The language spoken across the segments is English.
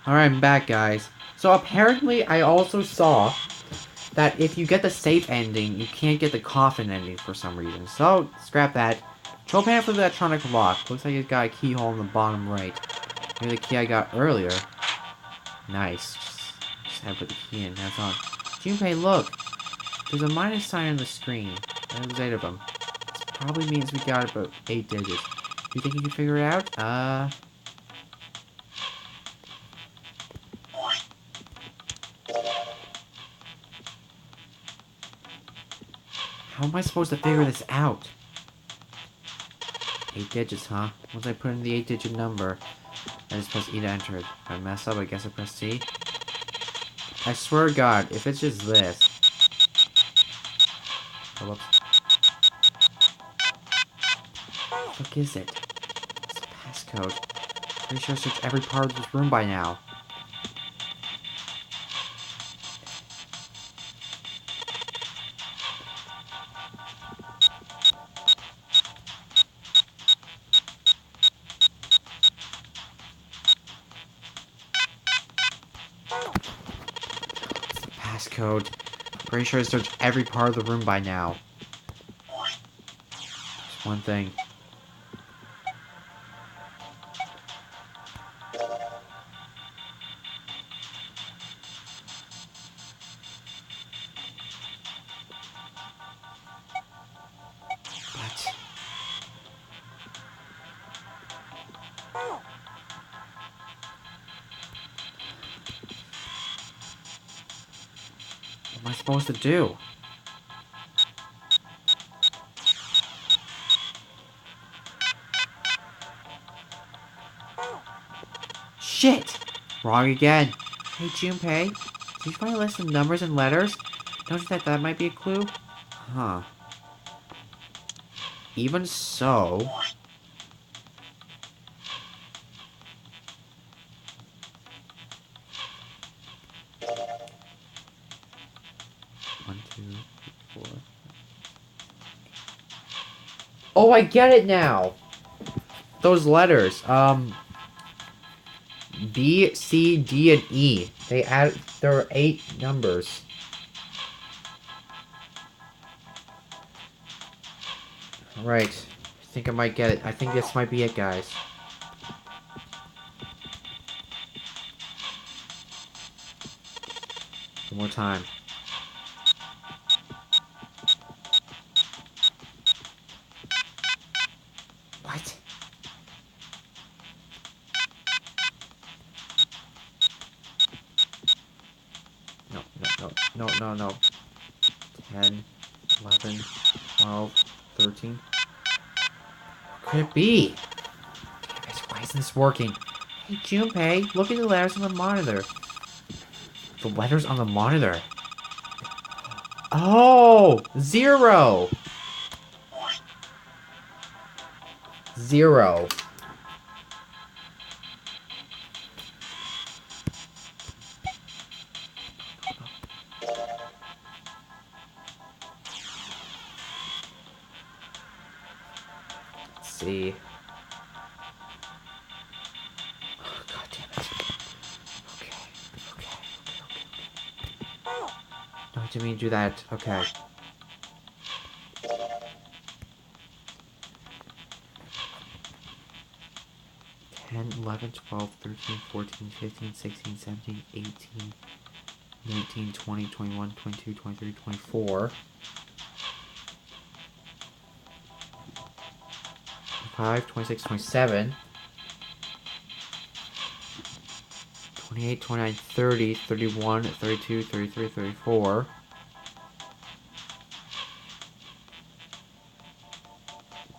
Alright, I'm back, guys. So apparently I also saw that if you get the safe ending, you can't get the coffin ending for some reason. So, scrap that. Chopan for the electronic lock. Looks like it's got a keyhole in the bottom right. Maybe the key I got earlier. Nice. Just have to put the key in. That's on. Junpei, look! There's a minus sign on the screen. There's 8 of them. This probably means we got about 8 digits. You think you can figure it out? How am I supposed to figure this out? 8 digits, huh? Once I put in the 8-digit number, I just press E to enter it. If I mess up, I guess I press C. I swear to God, if it's just this. Oh, whoops. What is it? It's a passcode. Pretty sure I searched every part of this room by now. It's the passcode. Pretty sure I searched every part of the room by now. Just one thing. But what am I supposed to do? Shit! Wrong again. Hey, Junpei, did you find a list of numbers and letters? Don't you think that might be a clue? Huh. Even so... One, two, three, four... Oh, I get it now! Those letters, B, C, D, and E. There are 8 numbers. Right. I think I might get it. I think this might be it, guys. One more time. What? No. 10, 11, 12, 13. What could it be? Guys, why isn't this working? Hey, Junpei, look at the letters on the monitor. The letters on the monitor. Oh! 0! 0. Let's see. Oh, God damn it. Okay. No, I didn't mean to do that. Okay. 10, 11, 12, 13, 14, 15, 16, 17, 18, 19, 20, 21, 22, 23, 24. 25, 26, 27. 28, 29, 30, 31, 32, 33, 34.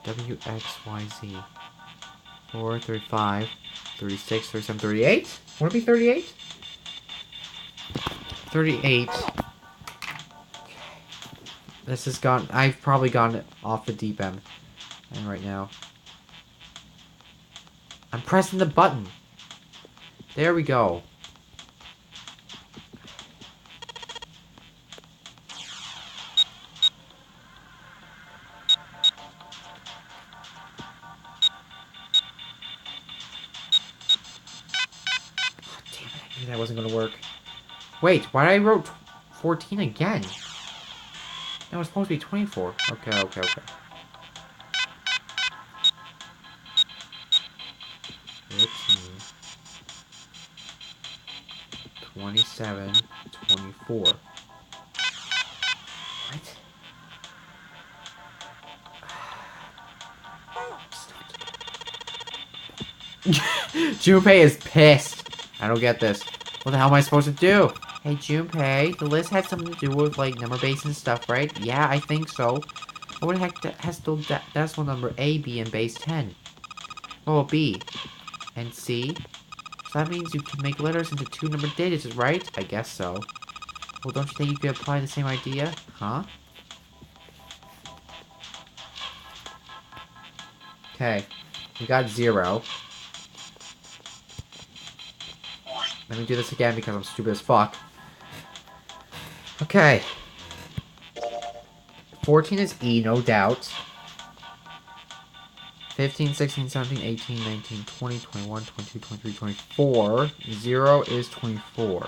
W, X, Y, Z. 4, 35, 36, 37, 38? Would it be 38? 38. Okay. This has gone... I've probably gone off the deep end. And right now. I'm pressing the button. There we go. God damn That wasn't gonna work. Wait, why did I wrote 14 again? That was supposed to be 24. Okay. 13, 27, 24. What? Junpei is pissed. I don't get this. What the hell am I supposed to do? Hey, Junpei, the list had something to do with, like, number base and stuff, right? Yeah, I think so. What the heck has the decimal number A, B, and base 10? Oh, B. And C? So that means you can make letters into two number digits, right? I guess so. Well, don't you think you could apply the same idea? Huh? Okay. We got 0. Let me do this again because I'm stupid as fuck. Okay. 14 is E, no doubt. 15, 16, 17, 18, 19, 20, 21, 22, 23, 24. 0 is 24.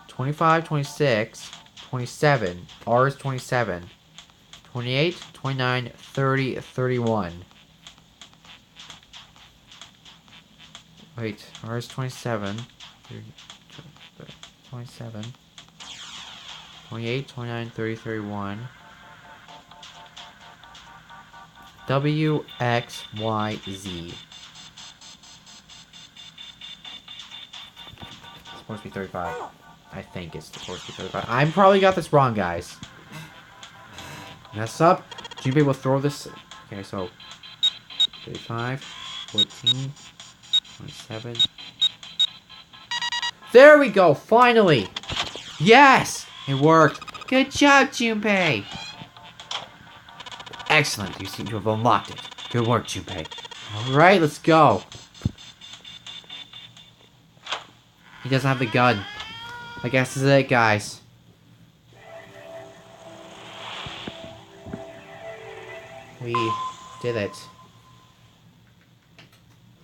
25, 26, 27. R is 27. 28, 29, 30, 31. Wait, R is 27. 27. 28, 29, 30, 31. W, X, Y, Z. It's supposed to be 35. I think it's supposed to be 35. I probably got this wrong, guys. Mess up. Junpei will throw this. Okay, so 35, 14, 27. There we go, finally! Yes! It worked. Good job, Junpei! Excellent, you seem to have unlocked it. Good work, Junpei. Alright, let's go. He doesn't have the gun. I guess this is it, guys. We did it.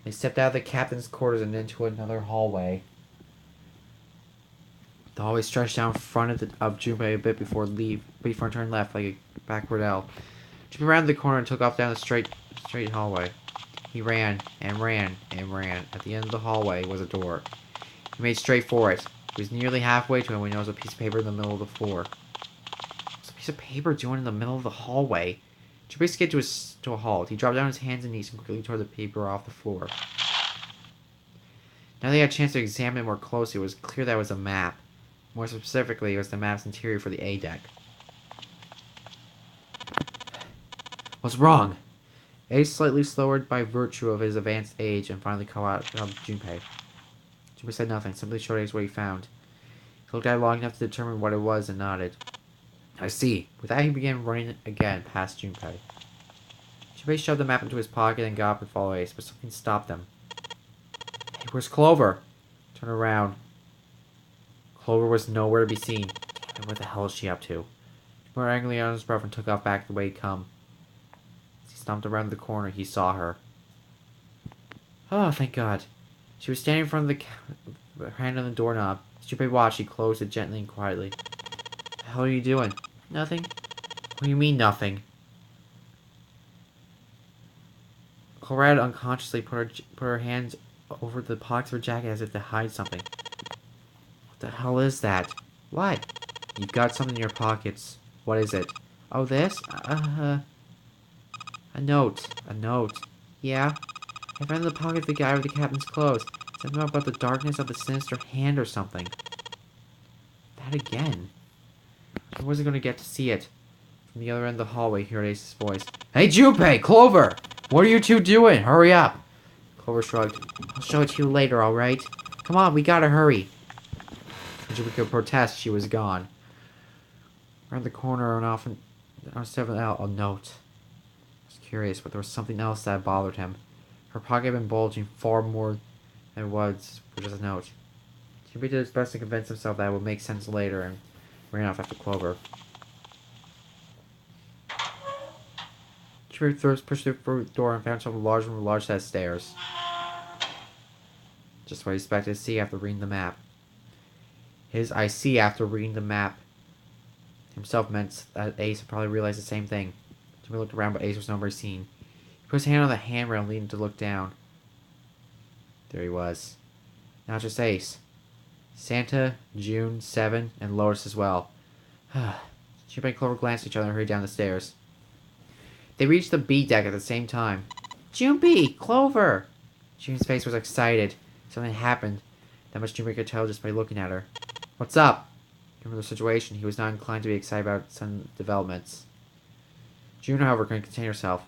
They stepped out of the captain's quarters and into another hallway. The hallway stretched down in front of Junpei a bit before turning left like a backward L. Junpei rounded the corner and took off down the straight hallway. He ran and ran and ran. At the end of the hallway was a door. He made straight for it. He was nearly halfway to it when he noticed a piece of paper in the middle of the floor. What's a piece of paper doing in the middle of the hallway? Junpei skidded to a halt. He dropped down his hands and knees and quickly tore the paper off the floor. Now they had a chance to examine it more closely. It was clear that it was a map. More specifically, it was the map's interior for the A deck. What's wrong? A slightly slowered by virtue of his advanced age and finally caught out of Junpei. Junpei said nothing, simply showed Ace what he found. He looked at it long enough to determine what it was and nodded. I see. With that, he began running again past Junpei. Junpei shoved the map into his pocket and got up and followed Ace, but something stopped him. Hey, where's Clover? Turn around. Clover was nowhere to be seen. Damn it, what the hell is she up to? He put her angrily on his breath and took off back the way he'd come. As he stomped around the corner, he saw her. Oh, thank God. She was standing in front of her hand on the doorknob. As Junpei watched, she closed it gently and quietly. What the hell are you doing? Nothing. What do you mean, nothing? Clover unconsciously put her hands over the pockets of her jacket as if to hide something. What the hell is that? What? You've got something in your pockets. What is it? Oh, this? A note. A note. Yeah? I found in the pocket of the guy with the captain's clothes. Something about the darkness of the sinister hand or something. That again. I wasn't going to get to see it. From the other end of the hallway, he heard Ace's voice. Hey, Junpei! Clover! What are you two doing? Hurry up! Clover shrugged. I'll show it to you later, alright? Come on, we gotta hurry. When Junpei could protest, she was gone. Around the corner and off on 7L, a note. I was curious, but there was something else that bothered him. Her pocket had been bulging far more than it was for just a note. Junpei did his best to convince himself that it would make sense later and ran off after Clover. Junpei first pushed through the door and found himself in a large room with a large set of stairs. Just what he expected to see after reading the map. His I see after reading the map himself meant that Ace would probably realize the same thing. Jimmy looked around, but Ace was nowhere seen. He put his hand on the handrail and leaned to look down. There he was. Now just Ace. Santa, June, Seven, and Lotus as well. Snake and Clover glanced at each other and hurried down the stairs. They reached the B deck at the same time. Junpei! Clover! June's face was excited. Something happened. That much Junpei could tell just by looking at her. What's up? Given the situation, he was not inclined to be excited about some developments. June, however, couldn't contain herself.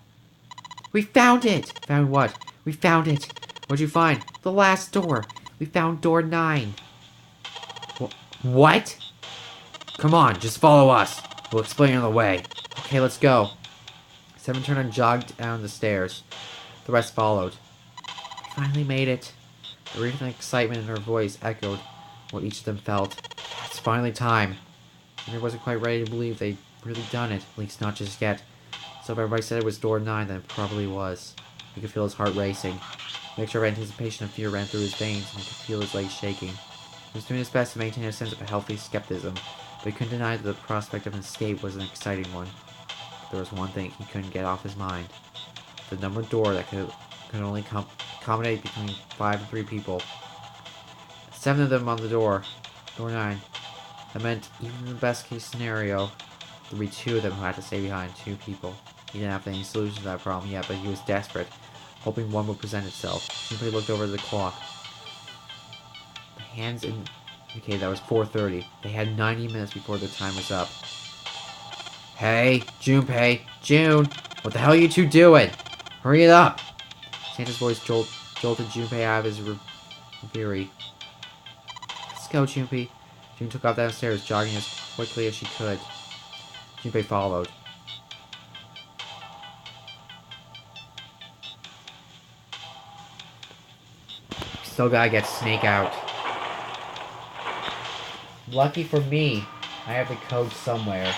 We found it! Found what? We found it! What'd you find? The last door! We found door 9. What? Come on, just follow us. We'll explain on the way. Okay, let's go. Seven turned and jogged down the stairs. The rest followed. We finally made it. The relief and excitement in her voice echoed what each of them felt. It's finally time. Jimmy wasn't quite ready to believe they'd really done it, at least not just yet. So if everybody said it was door 9, then it probably was. He could feel his heart racing. A mixture of anticipation and fear ran through his veins, and he could feel his legs shaking. He was doing his best to maintain a sense of healthy skepticism, but he couldn't deny that the prospect of an escape was an exciting one. But there was one thing he couldn't get off his mind. The numbered door that could only accommodate between 5 and 3 people. 7 of them on the door. Door 9. That meant, even in the best case scenario, there would be 2 of them who had to stay behind. 2 people. He didn't have any solution to that problem yet, but he was desperate, hoping one would present itself. He simply looked over at the clock. The hands indicated that was 4:30. They had 90 minutes before their time was up. Hey, Junpei, June, what the hell are you 2 doing? Hurry it up! Santa's voice jolted Junpei out of his reverie. Let's go, Junpei. June took off downstairs, jogging as quickly as she could. Junpei followed. Still gotta get Snake out. Lucky for me, I have the code somewhere.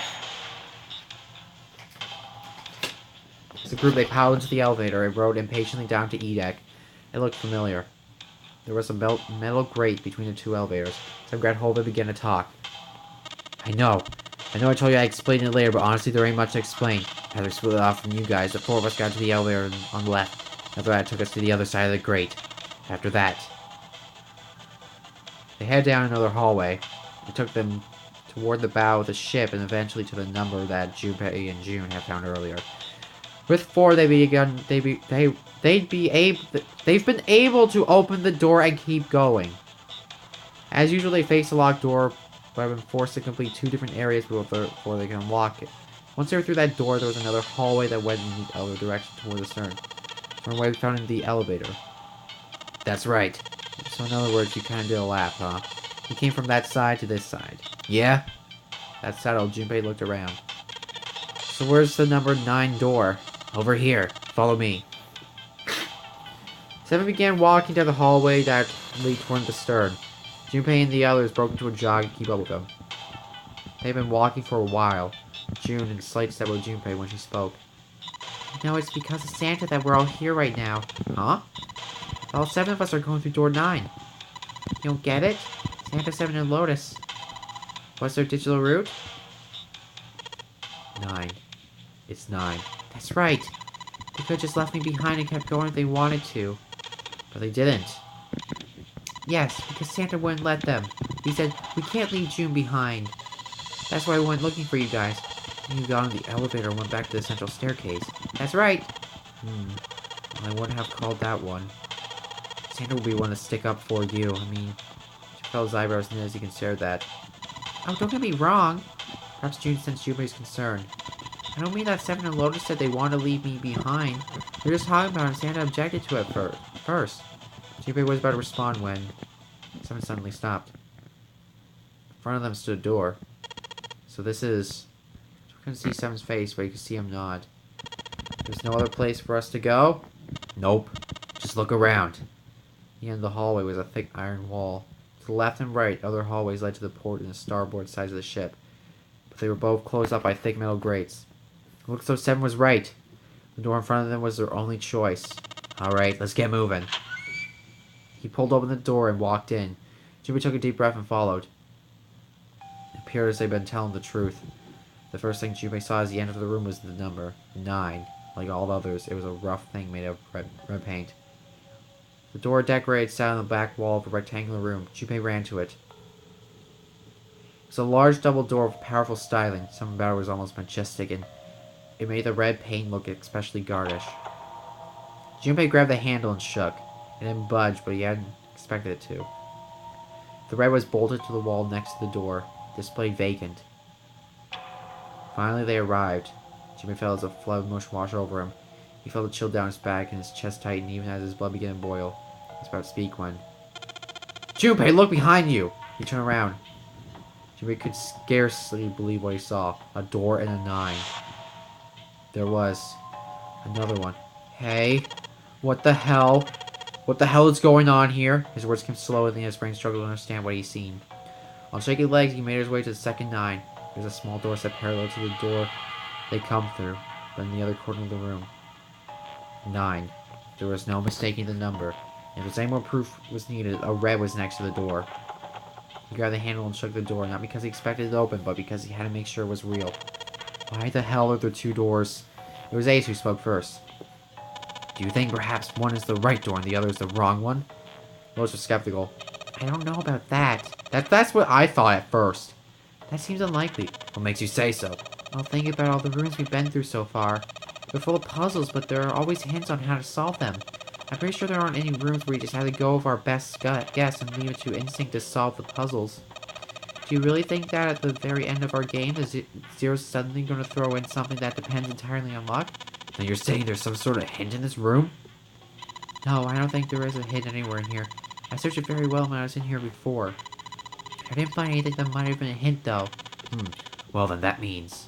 As a group, they piled into the elevator and rode impatiently down to E deck. It looked familiar. There was a metal grate between the 2 elevators. Some grabbed hold and began to talk. I know I told you I'd explain it later, but honestly there ain't much to explain. After split off from you guys, the 4 of us got to the elevator on the left. After that, it took us to the other side of the grate. After that, they headed down another hallway. It took them toward the bow of the ship and eventually to the number that Junpei and June had found earlier. With 4, they've been able to open the door and keep going. As usual, they faced a locked door, but have been forced to complete 2 different areas before they can unlock it. Once they were through that door, there was another hallway that went in the other direction toward the stern. From where we found in the elevator. That's right. So in other words, you kind of did a lap, huh? You came from that side to this side. Yeah? That settled. Junpei looked around. So where's the number 9 door? Over here. Follow me. 7 began walking down the hallway that lead toward the stern. Junpei and the others broke into a jog to keep up with them. They've been walking for a while. June in slight step with Junpei when she spoke. You know, it's because of Santa that we're all here right now. Huh? All 7 of us are going through door 9. You don't get it? Santa, 7, and Lotus. What's their digital route? 9. It's 9. That's right. They could have just left me behind and kept going if they wanted to. But they didn't. Yes, because Santa wouldn't let them. He said, we can't leave June behind. That's why we went looking for you guys. And you got on the elevator and went back to the central staircase. That's right. Well, I wouldn't have called that one. Santa will be one to stick up for you. I mean, she felt his eyebrows knit as he considered that. Oh, don't get me wrong. Perhaps June sensed Junpei's concern. I don't mean that Seven and Lotus said they want to leave me behind. We were just talking about it and Santa objected to it first. Junpei was about to respond when Seven suddenly stopped. In front of them stood a door. So this is... I couldn't see Seven's face, but you could see him nod. There's no other place for us to go? Nope. Just look around. At the end of the hallway was a thick iron wall. To the left and right, other hallways led to the port and the starboard sides of the ship. But they were both closed up by thick metal grates. It looked as though Seven was right. The door in front of them was their only choice. Alright, let's get moving. He pulled open the door and walked in. Jimmy took a deep breath and followed. appeared as they'd been telling the truth. The first thing Junpei saw as he entered the room was the number 9. Like all others, it was a rough thing made of red paint. The door decorated sat on the back wall of a rectangular room. Junpei ran to it. It was a large double door with powerful styling. Something about it was almost majestic, and it made the red paint look especially garish. Junpei grabbed the handle and shook. It didn't budge, but he hadn't expected it to. The red was bolted to the wall next to the door, displayed vacant. Finally, they arrived. Junpei felt as a flood of motion wash over him. He felt a chill down his back, and his chest tightened even as his blood began to boil. He was about to speak when... Junpei, look behind you! He turned around. Junpei could scarcely believe what he saw. A door and a 9. There was another one. Hey, what the hell? What the hell is going on here? His words came slowly, and his brain struggled to understand what he'd seen. On shaky legs, he made his way to the second 9. There was a small door set parallel to the door they'd come through, but in the other corner of the room. 9. There was no mistaking the number. If there's any more proof was needed, a red was next to the door. He grabbed the handle and shook the door, not because he expected it to open, but because he had to make sure it was real. Why the hell are there 2 doors? It was Ace who spoke first. Do you think perhaps one is the right door and the other is the wrong one? Lois was skeptical. I don't know about that. That's what I thought at first. That seems unlikely. What makes you say so? Well, think about all the rooms we've been through so far. They're full of puzzles, but there are always hints on how to solve them. I'm pretty sure there aren't any rooms where we just have to go with our best guess and leave it to instinct to solve the puzzles. Do you really think that at the very end of our game, is Zero's suddenly going to throw in something that depends entirely on luck? Then you're saying there's some sort of hint in this room? No, I don't think there is a hint anywhere in here. I searched it very well when I was in here before. I didn't find anything that might have been a hint, though. Well, then that means...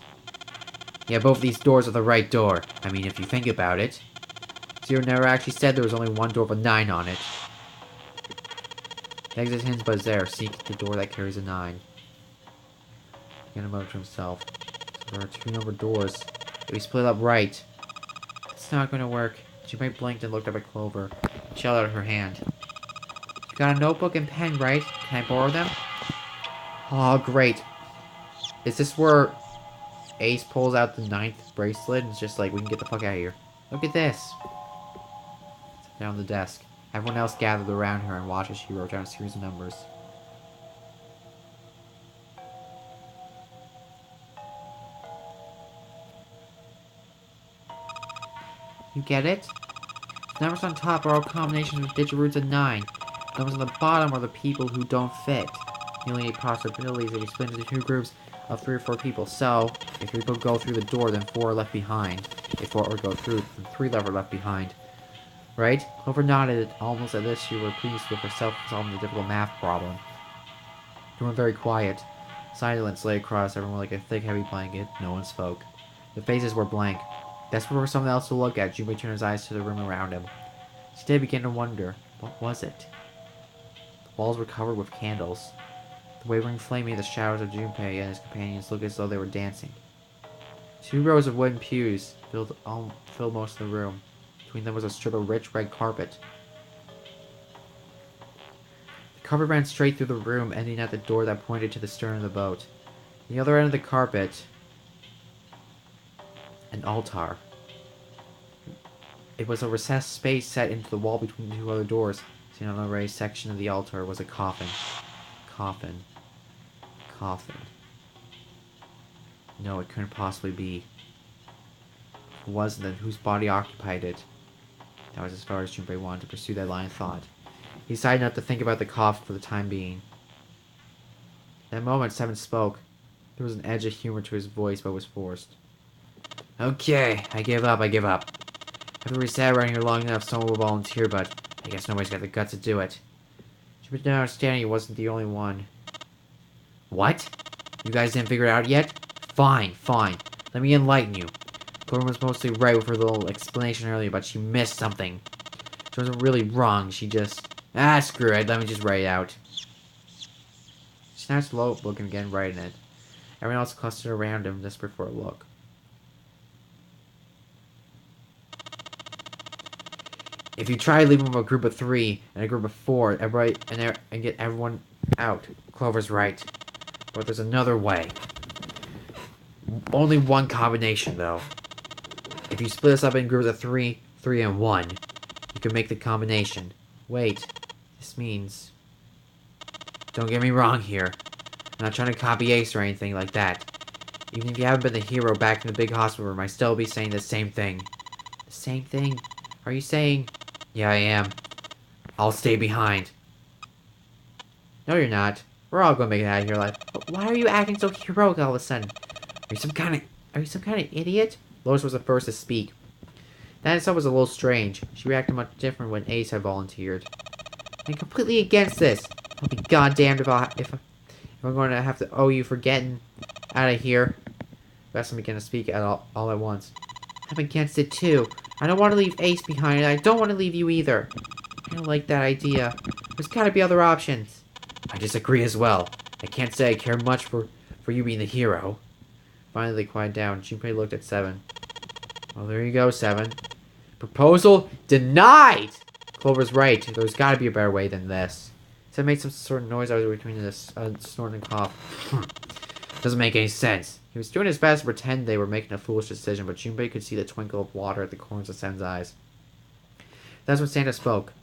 Yeah, both of these doors are the right door. I mean, if you think about it. Zero never actually said there was only one door with a 9 on it. The exit hint was there. Seek the door that carries a 9. He muttered to himself. So there are 2 numbered doors. If we split up right. It's not going to work. Junpei blinked and looked up at Clover. She held out her hand. You got a notebook and pen, right? Can I borrow them? Oh, great. Is this where Ace pulls out the 9th bracelet and it's just like, we can get the fuck out of here? Look at this. Down on the desk. Everyone else gathered around her and watched as she wrote down a series of numbers. You get it? The numbers on top are all combinations of digit roots of 9. The numbers on the bottom are the people who don't fit. The only 8 possibilities are split into 2 groups of 3 or 4 people. So, if 3 people go through the door, then 4 are left behind. If 4 go through, then 3 are left behind. Right? Clover nodded, almost as if she were pleased with herself for solving the difficult math problem. They were very quiet. Silence lay across everyone like a thick, heavy blanket. No one spoke. The faces were blank. Desperate for something else to look at, Junpei turned his eyes to the room around him. She did begin to wonder, what was it? The walls were covered with candles. The wavering flame made the shadows of Junpei and his companions look as though they were dancing. 2 rows of wooden pews filled most of the room. Between them was a strip of rich red carpet. The carpet ran straight through the room, ending at the door that pointed to the stern of the boat. On the other end of the carpet, an altar. It was a recessed space set into the wall between 2 other doors. Seen on a raised section of the altar was a coffin. Coffin. Coffin. No, it couldn't possibly be. If it wasn't, then whose body occupied it? That was as far as Junpei wanted to pursue that line of thought. He decided not to think about the coffin for the time being. At that moment, Seven spoke. There was an edge of humor to his voice, but was forced. Okay, I give up. After we sat around here long enough, someone will volunteer, but I guess nobody's got the guts to do it. Junpei didn't understand he wasn't the only one. What? You guys didn't figure it out yet? Fine. Let me enlighten you. Clover was mostly right with her little explanation earlier, but she missed something. She wasn't really wrong, she just... screw it, let me just write it out. She snatched the notebook and began writing it. Everyone else clustered around him, desperate for a look. If you try leaving a group of 3 and a group of 4, and get everyone out, Clover's right. But there's another way. Only one combination, though. If you split us up in groups of 3, 3, and 1, you can make the combination. Wait, this means... Don't get me wrong here. I'm not trying to copy Ace or anything like that. Even if you haven't been the hero back in the big hospital room, I still be saying the same thing. The same thing? Are you saying... Yeah, I am. I'll stay behind. No, you're not. We're all gonna make it out of here alive. But why are you acting so heroic all of a sudden? Are you some kind of idiot? Lois was the first to speak. That in itself was a little strange. She reacted much different when Ace had volunteered. I'm completely against this. I'll be goddamned if I'm going to have to owe you for getting out of here. Best began to speak all at once. I'm against it too. I don't want to leave Ace behind, and I don't want to leave you either. I don't like that idea. There's gotta be other options. I disagree as well. I can't say I care much for you being the hero. Finally, they quieted down. Junpei looked at Seven. Well, there you go, Seven. Proposal denied! Clover's right. There's gotta be a better way than this. Seven made some sort of noise out of between this snort and cough. Doesn't make any sense. He was doing his best to pretend they were making a foolish decision, but Junpei could see the twinkle of water at the corners of Seven's eyes. That's when Santa spoke.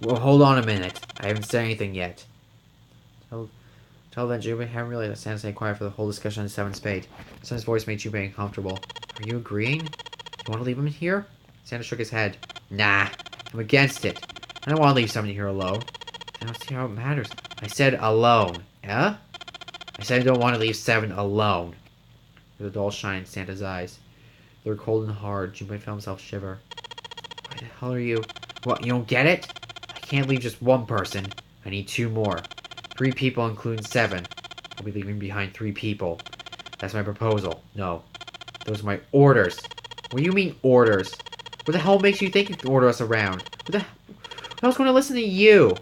Well, hold on a minute. I haven't said anything yet. Tell then, Junpei hadn't realized that Santa stayed quiet for the whole discussion on Seven's fate. Santa's voice made Junpei uncomfortable. Are you agreeing? You want to leave him here? Santa shook his head. Nah, I'm against it. I don't want to leave somebody here alone. I don't see how it matters. I said alone. Yeah? I said I don't want to leave Seven alone. There was a dull shine in Santa's eyes. They were cold and hard. Junpei felt himself shiver. Why the hell are you... What, you don't get it? I can't leave just one person. I need 2 more. 3 people, including Seven. I'll be leaving behind 3 people. That's my proposal. No. Those are my orders. What do you mean, orders? What the hell makes you think you can order us around? Who else going to listen to you?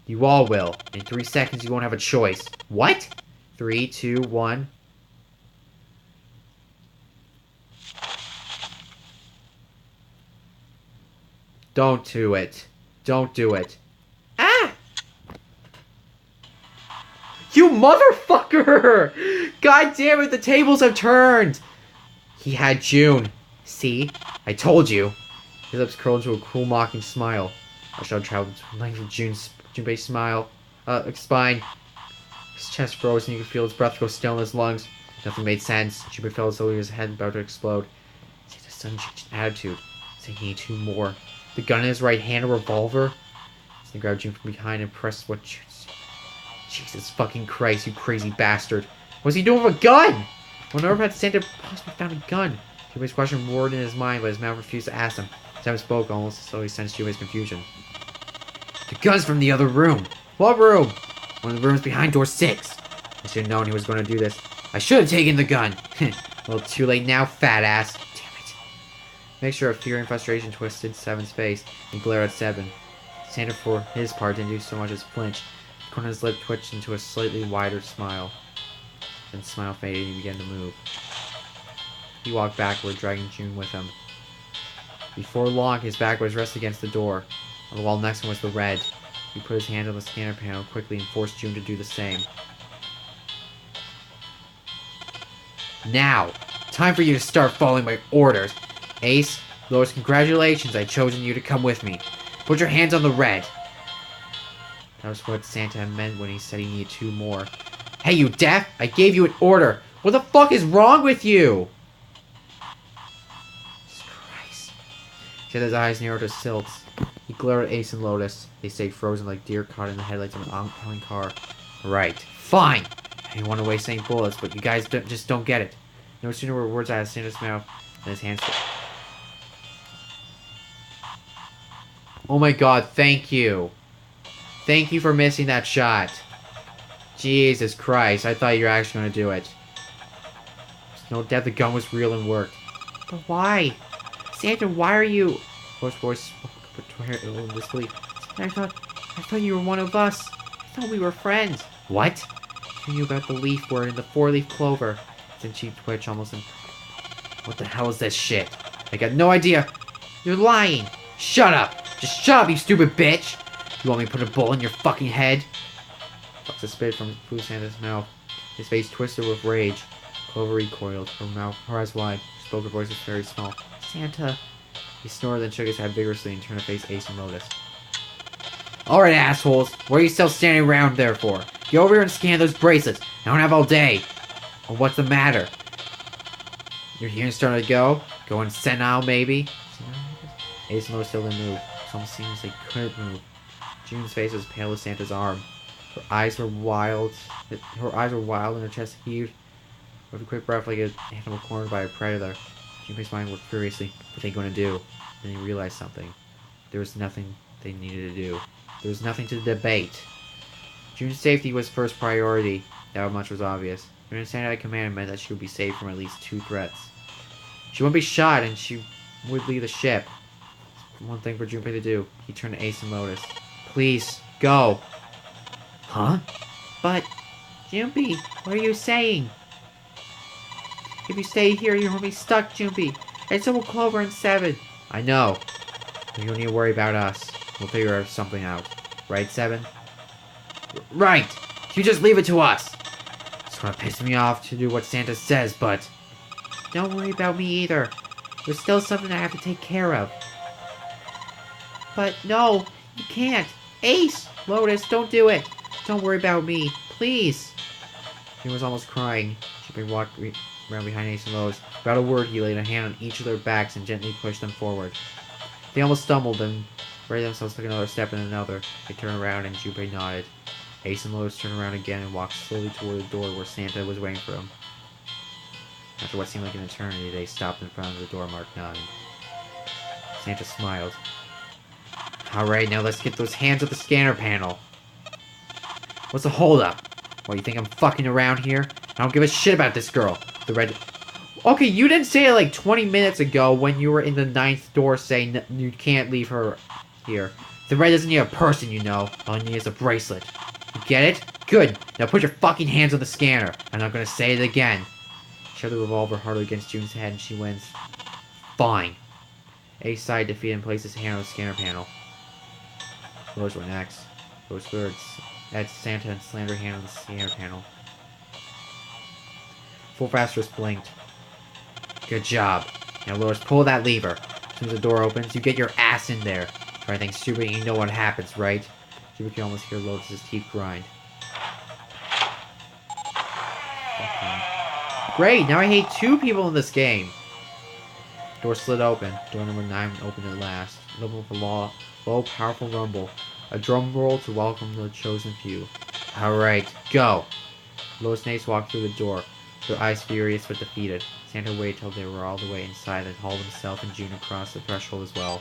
You all will. In 3 seconds, you won't have a choice. What? 3, 2, 1. Don't do it. Don't do it. Ah! You motherfucker! God damn it, the tables have turned! He had June. See? I told you. His lips curled into a cruel, mocking smile. A shadow traveled to the length of Junpei's spine. His chest froze and you could feel his breath go still in his lungs. Nothing made sense. Junpei felt as though his head about to explode. Santa's sudden change in attitude. Saying he needed 2 more. The gun in his right hand, a revolver. He grabbed June from behind and pressed what... Jesus fucking Christ, you crazy bastard. What's he doing with a gun? On earth had Santa possibly found a gun? Junpei's question roared in his mind, but his mouth refused to ask him. Sam spoke almost as though he sensed Junpei's confusion. The gun's from the other room. What room? One of the rooms behind door 6. I should have known he was going to do this. I should have taken the gun. Well, too late now, fat ass. Damn it. Mixture of fear and frustration twisted Seven's face and glared at Seven. Santa, for his part, didn't do so much as flinch. The corner of his lip twitched into a slightly wider smile. Then the smile faded and he began to move. He walked backward, dragging June with him. Before long, his back was rested against the door. On the wall next to him was the red. He put his hand on the scanner panel quickly and forced June to do the same. Now, time for you to start following my orders. Ace, Lois, congratulations, I've chosen you to come with me. Put your hands on the red. That was what Santa had meant when he said he needed 2 more. Hey, you deaf! I gave you an order! What the fuck is wrong with you? Jesus Christ. Santa's eyes narrowed to slits. He glared at Ace and Lotus. They stayed frozen like deer caught in the headlights of an oncoming car. Right. Fine! I didn't want to waste any bullets, but you guys just don't get it. No sooner were words out of Santa's mouth than his hands... Oh my god, thank you. Thank you for missing that shot. Jesus Christ, I thought you were actually going to do it. There's no doubt the gun was real and worked. But why? Santa, why are you... Lois' voice spoke with disbelief. I thought you were one of us. I thought we were friends. What? I knew about the leaf word and the 4-leaf clover. Then she twitched almost in... What the hell is this shit? I got no idea. You're lying. Shut up. Just shut up, you stupid bitch. You want me to put a bullet in your fucking head? Bucks a spit from Santa's mouth. His face twisted with rage. Clover recoiled, her eyes wide. She spoke, her voice was very small. Santa. He snorted and shook his head vigorously and turned to face Ace and Lotus. Alright, assholes. What are you still standing around there for? Get over here and scan those bracelets. I don't have all day. Well, what's the matter? Your hearing's starting to go? Going senile, maybe? Ace and Lotus still didn't move. It almost seems they couldn't move. June's face was pale as Santa's arm. Her eyes were wild. And her chest heaved. With a quick breath like an animal cornered by a predator. Junpei's mind worked furiously. What are they going to do? Then he realized something. There was nothing they needed to do. There was nothing to debate. June's safety was first priority. That much was obvious. But Santa had command meant that she would be saved from at least 2 threats. She wouldn't be shot, and she would leave the ship. One thing for Junpei to do. He turned to Ace and Lotus. Please, go. Huh? But, Junpei, what are you saying? If you stay here, you're going to be stuck, Junpei. And so will Clover and Seven. I know. You don't need to worry about us. We'll figure something out. Right, Seven? Right! You just leave it to us! It's gonna piss me off to do what Santa says, but... Don't worry about me either. There's still something I have to take care of. But no, you can't. Ace! Lotus, don't do it. Don't worry about me. Please. He was almost crying. Junpei walked around behind Ace and Lotus. Without a word, he laid a hand on each of their backs and gently pushed them forward. They almost stumbled and ready themselves took another step and another. They turned around and Junpei nodded. Ace and Lotus turned around again and walked slowly toward the door where Santa was waiting for them. After what seemed like an eternity, they stopped in front of the door marked 9. Santa smiled. Alright, now let's get those hands off the scanner panel. What's the holdup? What, you think I'm fucking around here? I don't give a shit about this girl. The red... Okay, you didn't say it like 20 minutes ago when you were in the 9th door saying that you can't leave her here. The red doesn't need a person, you know. All it needs is a bracelet. You get it? Good. Now put your fucking hands on the scanner. I'm not gonna say it again. She shoved the revolver harder against June's head and she wins. Fine. Ace sighed defeated and placed his hand on the scanner panel. Rose went next. Rose third. Add Santa and slammed her hand on the scanner panel. Full Fasters blinked. Good job. Now Lotus, pull that lever. As soon as the door opens, you get your ass in there. Try anything stupid and you know what happens, right? You can almost hear Lotus's teeth grind. Okay. Great, now I hate 2 people in this game. Door slid open. Door number 9 opened at last. Level with a low, powerful rumble. A drum roll to welcome the chosen few. Alright, go! Lotus and Ace walked through the door, their eyes furious but defeated. Santa waited till they were all the way inside and hauled himself and June across the threshold as well.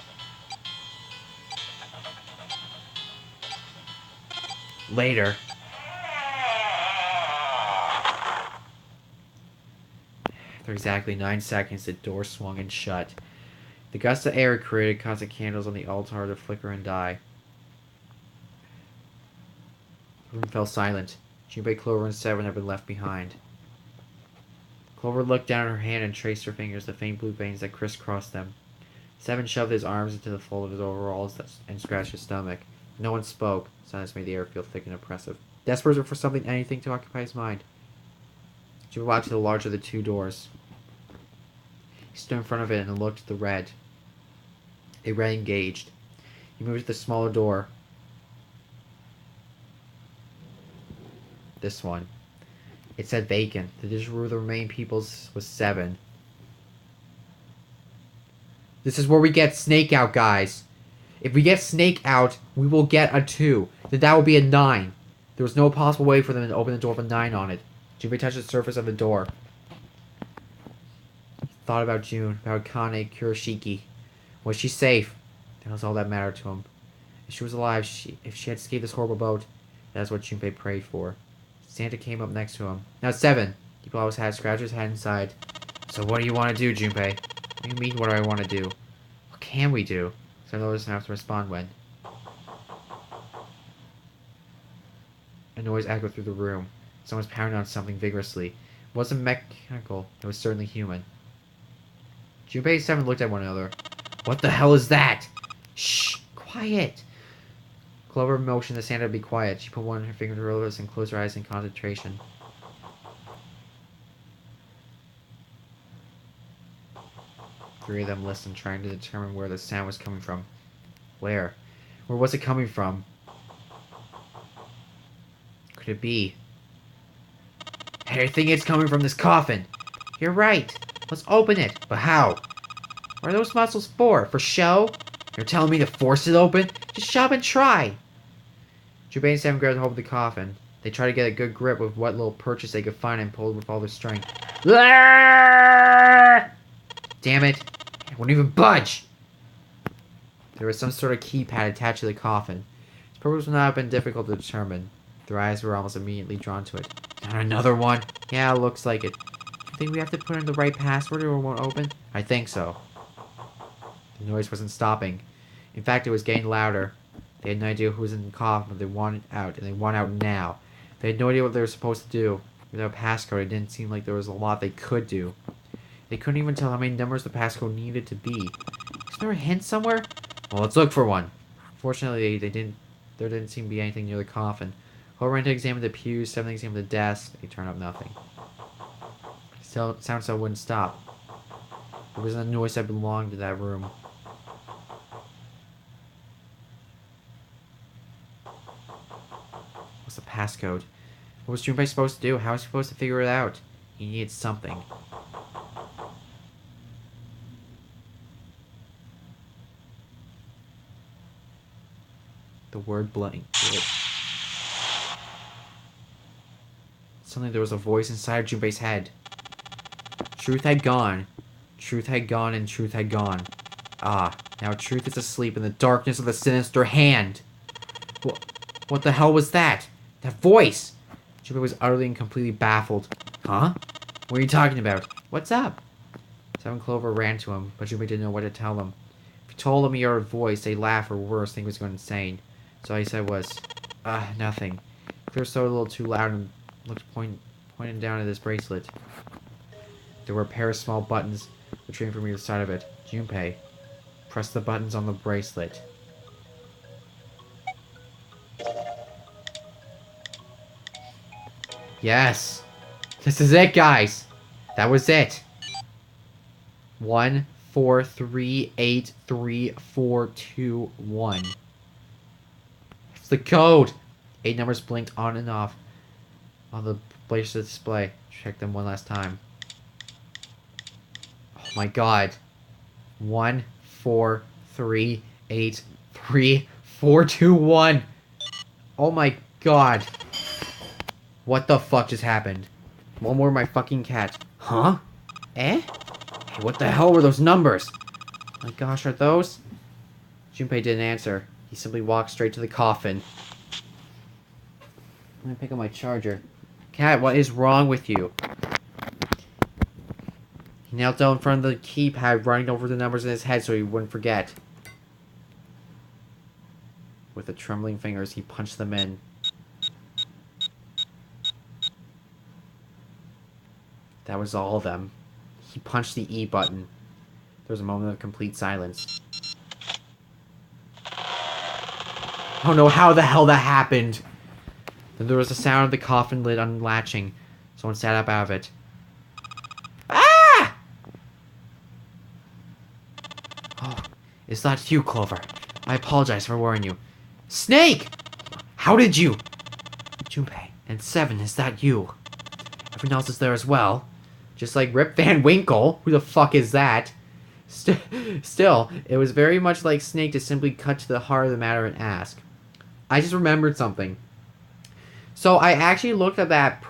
Later. After exactly 9 seconds, the door swung and shut. The gust of air it created caused the candles on the altar to flicker and die. The room fell silent. Junpei, Clover, and Seven had been left behind. Clover looked down at her hand and traced her fingers, the faint blue veins that crisscrossed them. Seven shoved his arms into the fold of his overalls and scratched his stomach. No one spoke. Silence made the air feel thick and oppressive. Desperate for something, anything to occupy his mind. Junpei walked to the larger of the 2 doors. He stood in front of it and looked at the red. It red engaged. He moved to the smaller door. This one. It said vacant. The digital rule of the remaining peoples was 7. This is where we get Snake out, guys. If we get Snake out, we will get a 2. Then that will be a 9. There was no possible way for them to open the door with a 9 on it. Junpei touched the surface of the door. He thought about June, about Kane Kurashiki. Was she safe? That was all that mattered to him. If she was alive, if she had escaped this horrible boat, that's what Junpei prayed for. Santa came up next to him. Now 7. He pulled out his hat, scratched his head inside. So what do you want to do, Junpei? What do you mean, what do I want to do? What can we do? So I noticed enough to respond when. A noise echoed through the room. Someone was pounding on something vigorously. It wasn't mechanical. It was certainly human. Junpei and Seven looked at one another. What the hell is that? Shh! Quiet! Clover motioned to Santa to be quiet. She put one of her finger to her lips and closed her eyes in concentration. Three of them listened, trying to determine where the sound was coming from. Where? Where was it coming from? Could it be? I think it's coming from this coffin. You're right. Let's open it. But how? What are those muscles for? For show? You're telling me to force it open? Just shove and try. Junpei and Sam grabbed hold of the coffin. They tried to get a good grip with what little purchase they could find and pulled with all their strength. Damn it. It wouldn't even budge. There was some sort of keypad attached to the coffin. Its purpose would not have been difficult to determine. Their eyes were almost immediately drawn to it. And another one? Yeah, looks like it. Do you think we have to put in the right password or it won't open? I think so. The noise wasn't stopping. In fact, it was getting louder. They had no idea who was in the coffin, but they wanted out, and they want out now. They had no idea what they were supposed to do. Without a passcode, it didn't seem like there was a lot they could do. They couldn't even tell how many numbers the passcode needed to be. Is there a hint somewhere? Well, let's look for one. Fortunately, there didn't seem to be anything near the coffin. However, went to examine the pews, Seven examined the desk. They turned up nothing. Still, sound cell wouldn't stop. It wasn't a noise that belonged to that room. What's the passcode? What was Junpei supposed to do? How was he supposed to figure it out? He needed something. The word blank. Suddenly there was a voice inside of Junpei's head. Truth had gone. Truth had gone and truth had gone. Ah, now truth is asleep in the darkness of the sinister hand. What the hell was that? That voice! Junpei was utterly and completely baffled. Huh? What are you talking about? What's up? Seven Clover ran to him, but Junpei didn't know what to tell them. If he told them he heard a voice, they'd laugh or worse, think he was going insane. So all he said was, nothing. Clear so a little too loud and looked pointing down at his bracelet. There were a pair of small buttons protruding from either side of it. Junpei pressed the buttons on the bracelet. Yes! This is it, guys! That was it! 1 4 3 8 3 4 2 1. It's the code! 8 numbers blinked on and off on the bracelet display. Check them one last time. Oh my god. 1 4 3 8 3 4 2 1. Oh my god. What the fuck just happened? One more of my fucking cat. Huh? Eh? Hey, what the hell were those numbers? My gosh, are those? Junpei didn't answer. He simply walked straight to the coffin. Let me pick up my charger. Cat, what is wrong with you? He knelt down in front of the keypad, running over the numbers in his head so he wouldn't forget. With the trembling fingers, he punched them in. That was all of them. He punched the E button. There was a moment of complete silence. Oh no, how the hell that happened? Then there was the sound of the coffin lid unlatching. Someone sat up out of it. Ah! Oh, is that you, Clover? I apologize for worrying you. Snake! How did you? Junpei and Seven, is that you? Everyone else is there as well. Just like Rip Van Winkle. Who the fuck is that? Still, it was very much like Snake to simply cut to the heart of the matter and ask. I just remembered something. So I actually looked at that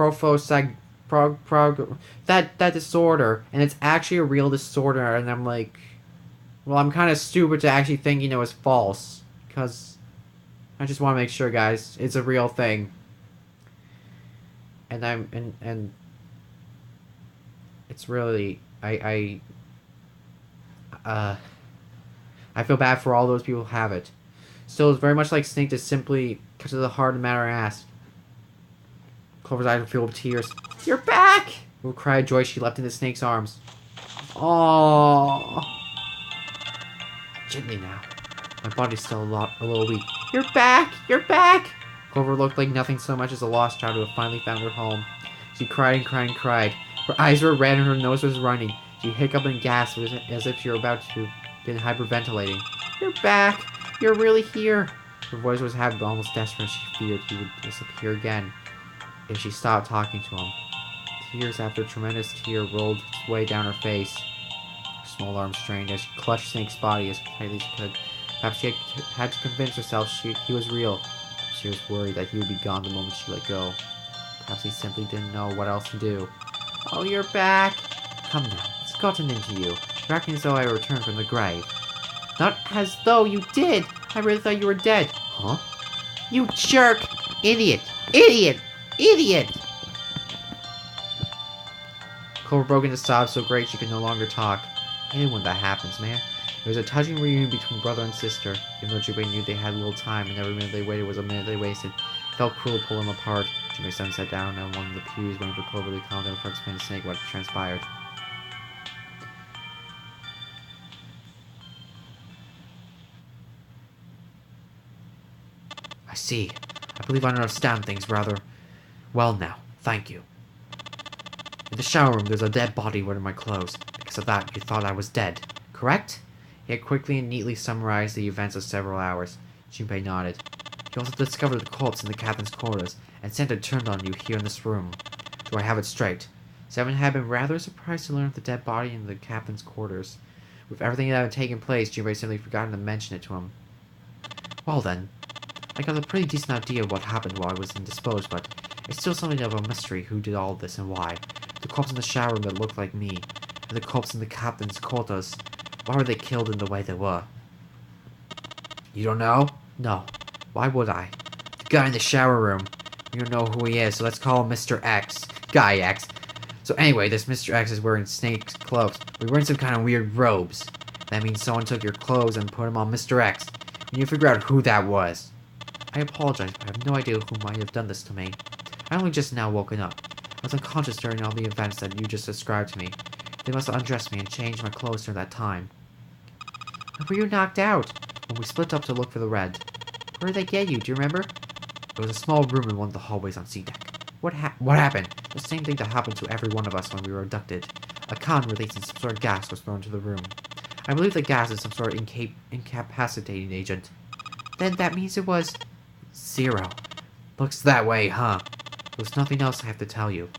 that disorder, and it's actually a real disorder, and I'm like, well, I'm kind of stupid to actually thinking it was false, because I just want to make sure, guys, it's a real thing. And and it's really, I feel bad for all those people who have it. Still, it's very much like Snake to simply cut to the heart of the matter and ask. Clover's eyes were filled with tears. You're back! With a cry of joy, she leapt into Snake's arms. Aww. Gently now. My body's still a little weak. You're back! You're back! Clover looked like nothing so much as a lost child who had finally found her home. She cried and cried and cried. Her eyes were red and her nose was running. She hiccuped and gasped as if she were about to begin hyperventilating. You're back! You're really here! Her voice was half almost desperate. She feared he would disappear again if she stopped talking to him. Tears after tremendous tear rolled its way down her face. Her small arms strained as she clutched Snake's body as tightly as she could. Perhaps she had to convince herself he was real. She was worried that he would be gone the moment she let go. Perhaps he simply didn't know what else to do. Oh, you're back! Come now, it's gotten into you. You're acting as though I returned from the grave. Not as though you did! I really thought you were dead. Huh? You jerk! Idiot! Idiot! Idiot! Clover broke into sobs so great she could no longer talk. I hate when that happens, man. It was a touching reunion between brother and sister. Even though Junpei knew they had little time and every minute they waited was a minute they wasted, it felt cruel to pull them apart. Junpei's son sat down on one of the pews waiting for Clover to calm down before explaining to Snake what had transpired. I see. I believe I understand things rather well now. Thank you. In the shower room, there's a dead body wearing my clothes. Because of that, you thought I was dead, correct? He had quickly and neatly summarized the events of several hours. Junpei nodded. You also discovered the corpse in the captain's quarters, and Santa turned on you here in this room. Do I have it straight? Seven had been rather surprised to learn of the dead body in the captain's quarters. With everything that had taken place, Junpei simply forgotten to mention it to him. Well then, I got a pretty decent idea of what happened while I was indisposed, but it's still something of a mystery who did all this and why. The corpse in the shower room that looked like me, and the corpse in the captain's quarters. Why were they killed in the way they were? You don't know? No. Why would I? The guy in the shower room. You don't know who he is, so let's call him Mr. X. Guy X. So anyway, this Mr. X is wearing Snake's clothes. We're wearing some kind of weird robes. That means someone took your clothes and put them on Mr. X. We need to figure out who that was. I apologize, but I have no idea who might have done this to me. I only just now woken up. I was unconscious during all the events that you just described to me. They must have undressed me and changed my clothes during that time. When were you knocked out? When we split up to look for the red. Where did they get you? Do you remember? It was a small room in one of the hallways on C-Deck. What happened? The same thing that happened to every one of us when we were abducted. A con releasing some sort of gas was thrown into the room. I believe the gas is some sort of incapacitating agent. Then that means it was... Zero. Looks that way, huh? There was nothing else I have to tell you.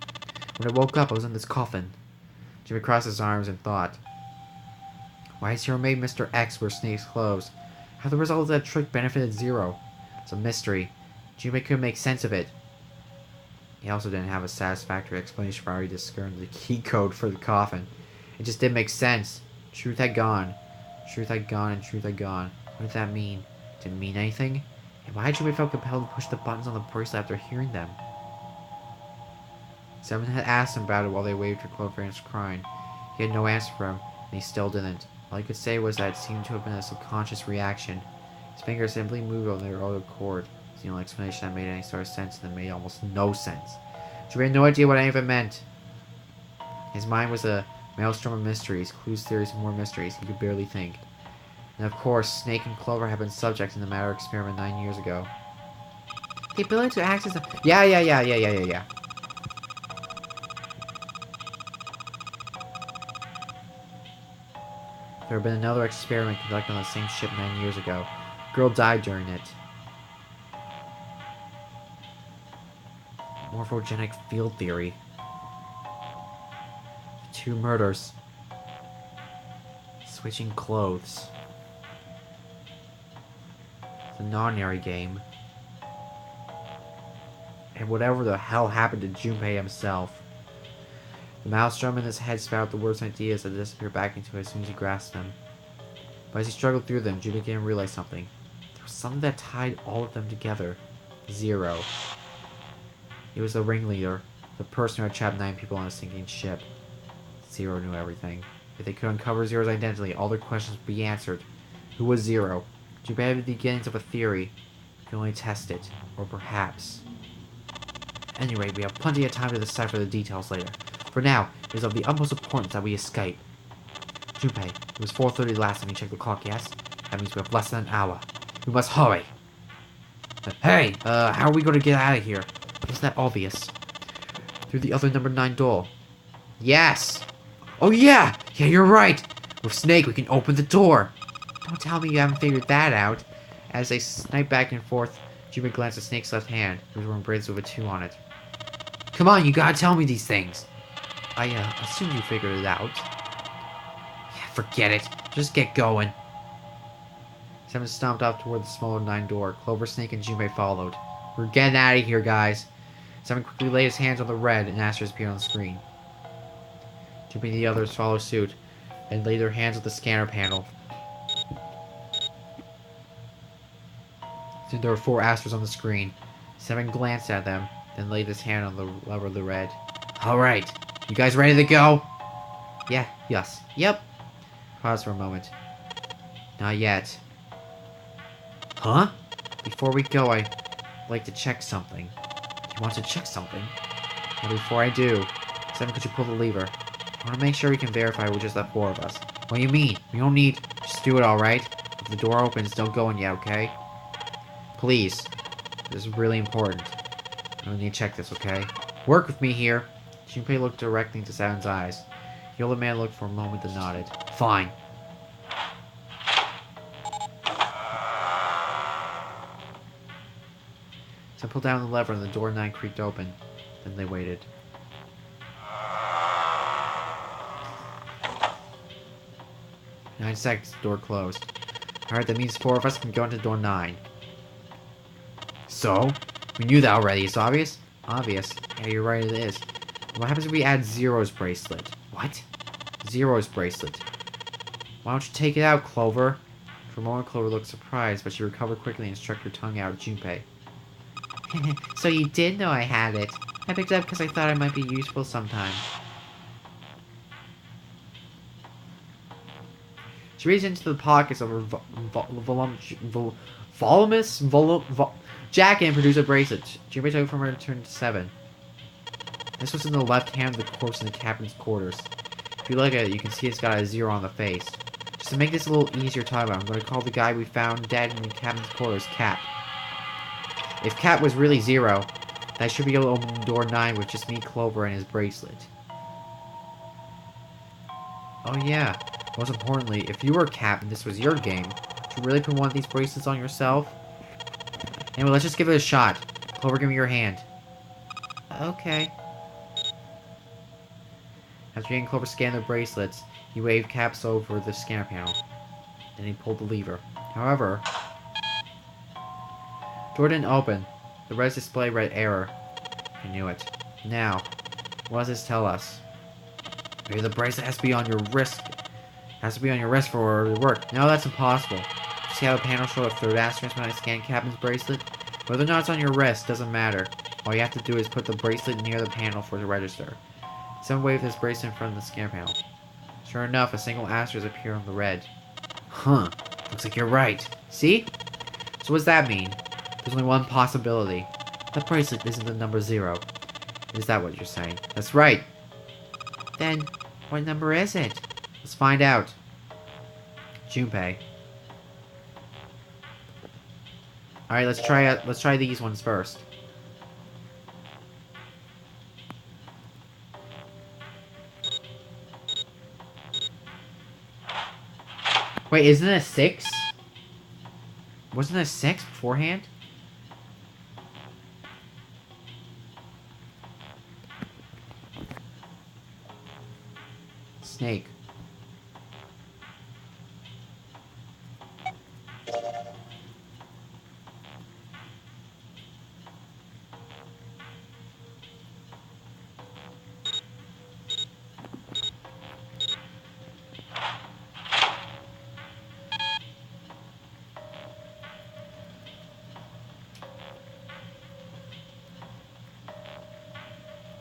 When I woke up, I was in this coffin. Jimmy crossed his arms and thought. Why Zero made Mr. X wear Snake's clothes? How the result of that trick benefited Zero? It's a mystery. Jimmy couldn't make sense of it. He also didn't have a satisfactory explanation for how he discovered the key code for the coffin. It just didn't make sense. Truth had gone. Truth had gone and truth had gone. What did that mean? Did it mean anything? And why had Jimmy felt compelled to push the buttons on the bracelet after hearing them? Seven had asked him about it while they waved for Clover and was crying. He had no answer for him, and he still didn't. All he could say was that it seemed to have been a subconscious reaction. His fingers simply moved on their own accord. It's the only explanation that made any sort of sense, and that made almost no sense. Jimmy had no idea what any of it meant. His mind was a maelstrom of mysteries, clues, theories, and more mysteries. He could barely think. And of course, Snake and Clover had been subject in the matter experiment 9 years ago. The ability to access the... Yeah. There had been another experiment conducted on the same ship 9 years ago. A girl died during it. Morphogenic field theory. 2 murders. Switching clothes. The non-airy game. And whatever the hell happened to Junpei himself. The maelstrom in his head spat out the worst ideas that disappeared back into it as soon as he grasped them. But as he struggled through them, Junpei began to realize something. There was something that tied all of them together. Zero. He was the ringleader, the person who had trapped 9 people on a sinking ship. Zero knew everything. If they could uncover Zero's identity, all their questions would be answered. Who was Zero? Junpei had the beginnings of a theory. He could only test it. Or perhaps. Anyway, we have plenty of time to decipher the details later. For now, it is of the utmost importance that we escape. Junpei, it was 4:30 last time you checked the clock, yes? That means we have less than an hour. We must hurry! Hey, how are we going to get out of here? Isn't that obvious? Through the other number 9 door. Yes! Oh yeah! Yeah, you're right! With Snake, we can open the door! Don't tell me you haven't figured that out. As they snipe back and forth, Junpei glanced at Snake's left hand. It was wearing bracelets with a 2 on it. Come on, you gotta tell me these things! I assume you figured it out. Yeah, forget it. Just get going. Seven stomped off toward the smaller 9 door. Clover, Snake, and Junpei followed. We're getting out of here, guys. Seven quickly laid his hands on the red, and Astros appeared on the screen. Junpei and the others followed suit, and laid their hands on the scanner panel. Soon there were 4 Astros on the screen. Seven glanced at them, then laid his hand on the lever of the red. Alright, you guys ready to go? Yeah, yes, yep. Pause for a moment. Not yet. Huh? Before we go, I'd like to check something. You want to check something? Well, before I do, Seven, could you pull the lever? I want to make sure we can verify we're just the 4 of us. What do you mean? We don't need... Just do it, alright? If the door opens, don't go in yet, okay? Please. This is really important. I need to check this, okay? Work with me here. Junpei looked directly into Seven's eyes. The older man looked for a moment and nodded. Fine. Seven pulled down the lever and the door 9 creaked open. Then they waited. "9 seconds, the door closed. Alright, that means 4 of us can go into door 9. So? We knew that already. It's obvious? Obvious. Yeah, you're right, it is. What happens if we add Zero's bracelet? What? Zero's bracelet. Why don't you take it out, Clover? For a moment, Clover looked surprised, but she recovered quickly and struck her tongue out at Junpei. So you did know I had it. I picked it up because I thought it might be useful sometime. She reached into the pockets of her voluminous jacket and produced a bracelet. Junpei took it from her and turned to Seven. This was in the left hand of the corpse in the captain's quarters. If you look at it, you can see it's got a 0 on the face. Just to make this a little easier to talk about, I'm going to call the guy we found dead in the captain's quarters Cap. If Cap was really 0, that should be able to open door 9 with just me, Clover, and his bracelet. Oh yeah. Most importantly, if you were Cap and this was your game, would you really put one of these bracelets on yourself? Anyway, let's just give it a shot. Clover, give me your hand. Okay. After getting Clover scanned the bracelets, he waved Caps over the scanner panel. Then he pulled the lever. However, door didn't open. The red display read error. I knew it. Now, what does this tell us? Maybe the bracelet has to be on your wrist. Has to be on your wrist for it to work. No, that's impossible. See how the panel showed a 3rd asterisk when I scanned Captain's bracelet? Whether or not it's on your wrist doesn't matter. All you have to do is put the bracelet near the panel for it to register. Someone waved his bracelet in front of the scanner panel. Sure enough, a single asterisk appeared on the red. Huh. Looks like you're right. See? So what does that mean? There's only one possibility. That bracelet isn't the number 0. Is that what you're saying? That's right. Then, what number is it? Let's find out. Junpei. Alright, let's try these ones first. Wait, isn't it a 6? Wasn't it a 6 beforehand? Snake.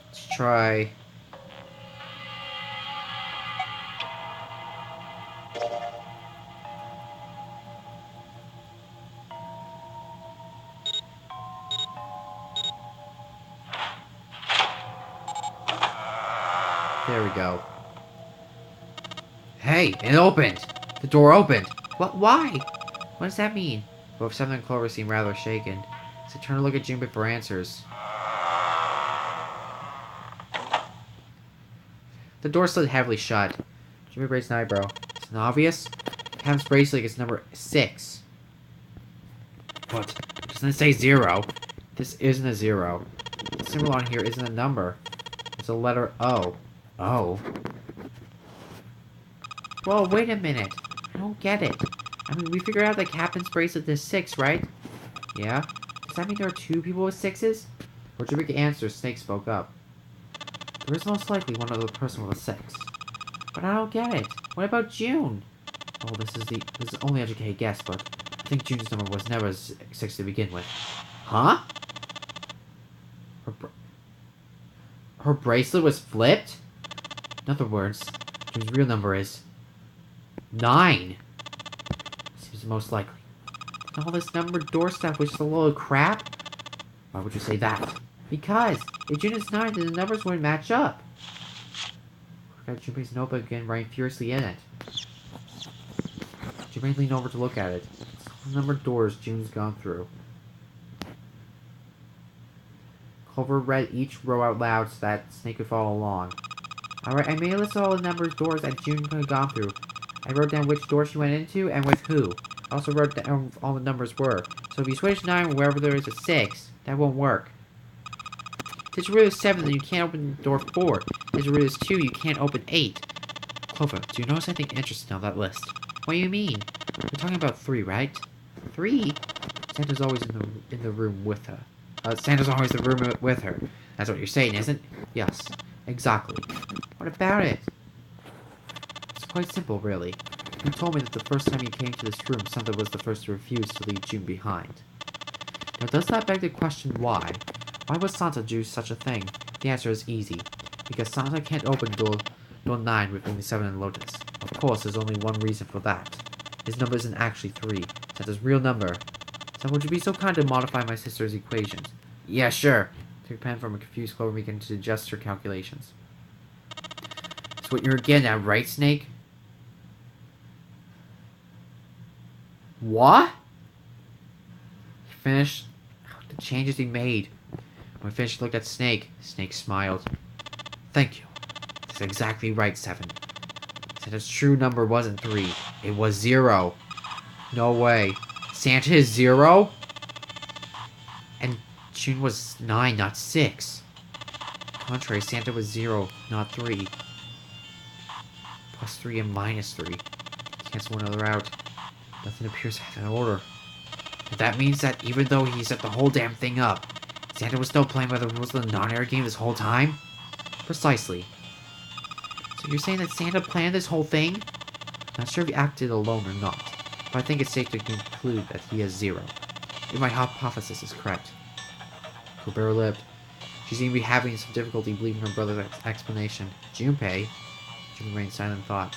Let's try... There we go. Hey, it opened! The door opened! What? Why? What does that mean? Both Seven and Clover seemed rather shaken, so they turned to look at Junpei for answers. The door slid heavily shut. Jimmy raised an eyebrow. Isn't it obvious? Captain's bracelet is number 6. What? Doesn't it say 0? This isn't a 0. The symbol on here isn't a number. It's a letter O. O? Whoa, wait a minute. I don't get it. I mean, we figured out that Captain's bracelet is 6, right? Yeah? Does that mean there are 2 people with 6s? For Jimmy answer, Snake spoke up. There is most likely one other person with a 6. But I don't get it. What about June? Oh, this is only an educated guess, but I think June's number was never 6 to begin with. Huh? Her bracelet was flipped? In other words, June's real number is 9. Seems most likely. And all this numbered door stuff was just a load of crap? Why would you say that? Because if June is 9, then the numbers wouldn't match up. I got Junpei's notebook again, writing furiously in it. Junpei leaned over to look at it. It's all the numbered doors June's gone through. Clover read each row out loud so that Snake could follow along. Alright, I made a list of all the numbered doors that June could have gone through. I wrote down which door she went into and with who. I also wrote down all the numbers were. So if you switch 9 wherever there is a 6, that won't work. If you is 7, then you can't open door 4. If you is 2, you can't open 8. Clover, do you notice anything interesting on that list? What do you mean? We're talking about 3, right? 3? Santa's always in the room with her. Santa's always in the room with her. That's what you're saying, isn't it? Yes, exactly. What about it? It's quite simple, really. You told me that the first time you came to this room, Santa was the first to refuse to leave June behind. Now, does that beg the question why? Why would Santa do such a thing? The answer is easy. Because Santa can't open door 9 with only 7 in Lotus. Of course, there's only one reason for that. His number isn't actually 3. Santa's real number. So would you be so kind to modify my sister's equations? Yeah, sure. Took a pen from a confused Clover began to adjust her calculations. That's what you're getting at, right, Snake? What? He finished the changes he made. When he finished, he looked at Snake. Snake smiled. Thank you. That's exactly right, 7. Santa's true number wasn't 3. It was 0. No way. Santa is 0? And June was 9, not 6. Contrary, Santa was 0, not 3. Plus 3 and minus 3. Cancel one another out. Nothing appears to have an order. And that means that even though he set the whole damn thing up, Santa was still playing by the rules of the non-air game this whole time? Precisely. So you're saying that Santa planned this whole thing? Not sure if he acted alone or not, but I think it's safe to conclude that he is 0. If my hypothesis is correct. Clover lipped. She seemed to be having some difficulty believing her brother's explanation. Junpei? June remained silent in thought.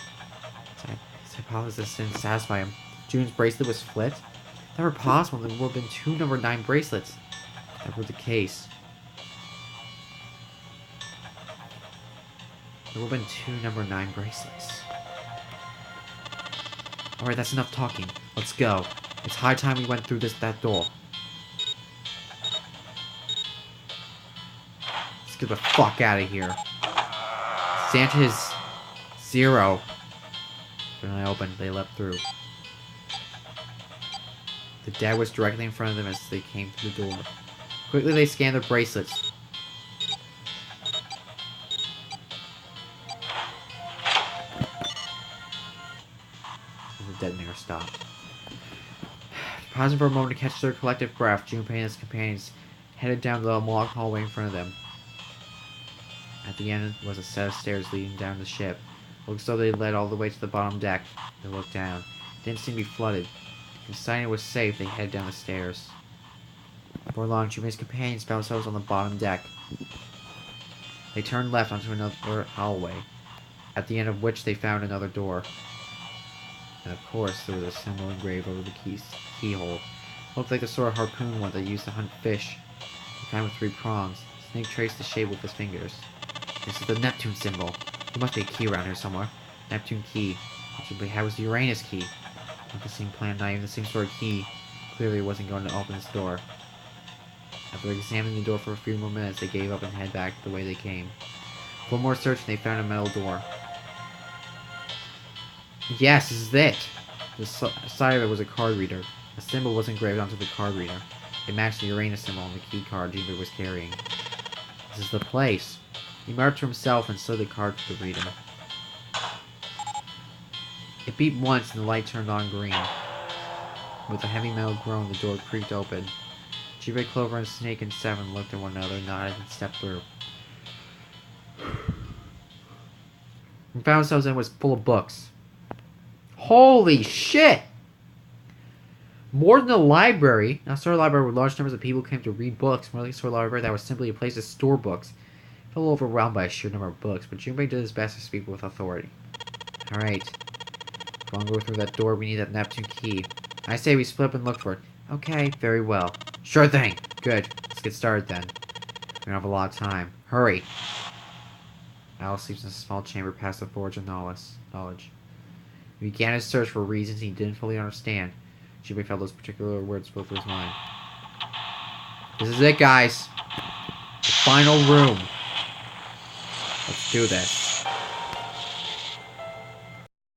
His hypothesis didn't satisfy him. June's bracelet was flipped? Never possible. There would have been 2 number 9 bracelets. If that were the case. There would have been 2 number 9 bracelets. Alright, that's enough talking. Let's go. It's high time we went through that door. Let's get the fuck out of here. Santa is 0. When I opened, they leapt through. The dad was directly in front of them as they came to the door. Quickly, they scanned their bracelets. And the detonator stopped. Pausing for a moment to catch their collective breath, Junpei and his companions headed down the long hallway in front of them. At the end was a set of stairs leading down the ship. It looked as though they led all the way to the bottom deck. They looked down. It didn't seem to be flooded. Deciding it was safe, they headed down the stairs. Before long, Junpei's companions found themselves on the bottom deck. They turned left onto another hallway, at the end of which they found another door. And of course, there was a symbol engraved over the keyhole. It looked like the sort of harpoon one they used to hunt fish, the kind with 3 prongs. Snake traced the shape with his fingers. This is the Neptune symbol. There must be a key around here somewhere. Neptune key. Junpei had was the Uranus key. Not the same plan, not even the same sort of key. Clearly it wasn't going to open this door. After examining the door for a few more minutes, they gave up and headed back the way they came. One more search and they found a metal door. Yes, this is it! The side of it was a card reader. A symbol was engraved onto the card reader. It matched the Uranus symbol on the key card Jinbei was carrying. This is the place. He muttered to himself and slid the card to the reader. It beeped once and the light turned on green. With a heavy metal groan, the door creaked open. Jinbei, Clover, and Snake and Seven looked at one another, nodded, and stepped through. And found themselves in was full of books. Holy shit! More than a library. Not a sort of library where large numbers of people came to read books. More like a sort of library that was simply a place to store books. I felt a little overwhelmed by a sheer number of books, but Jinbei did his best to speak with authority. Alright. If we want to go through that door, we need that Neptune key. I say we split up and look for it. Okay, very well. Sure thing. Good. Let's get started then. We don't have a lot of time. Hurry. Alice sleeps in a small chamber past the Forge of Knowledge. He began his search for reasons he didn't fully understand. Jinbei felt those particular words flow through his mind. This is it, guys. The final room. Let's do this.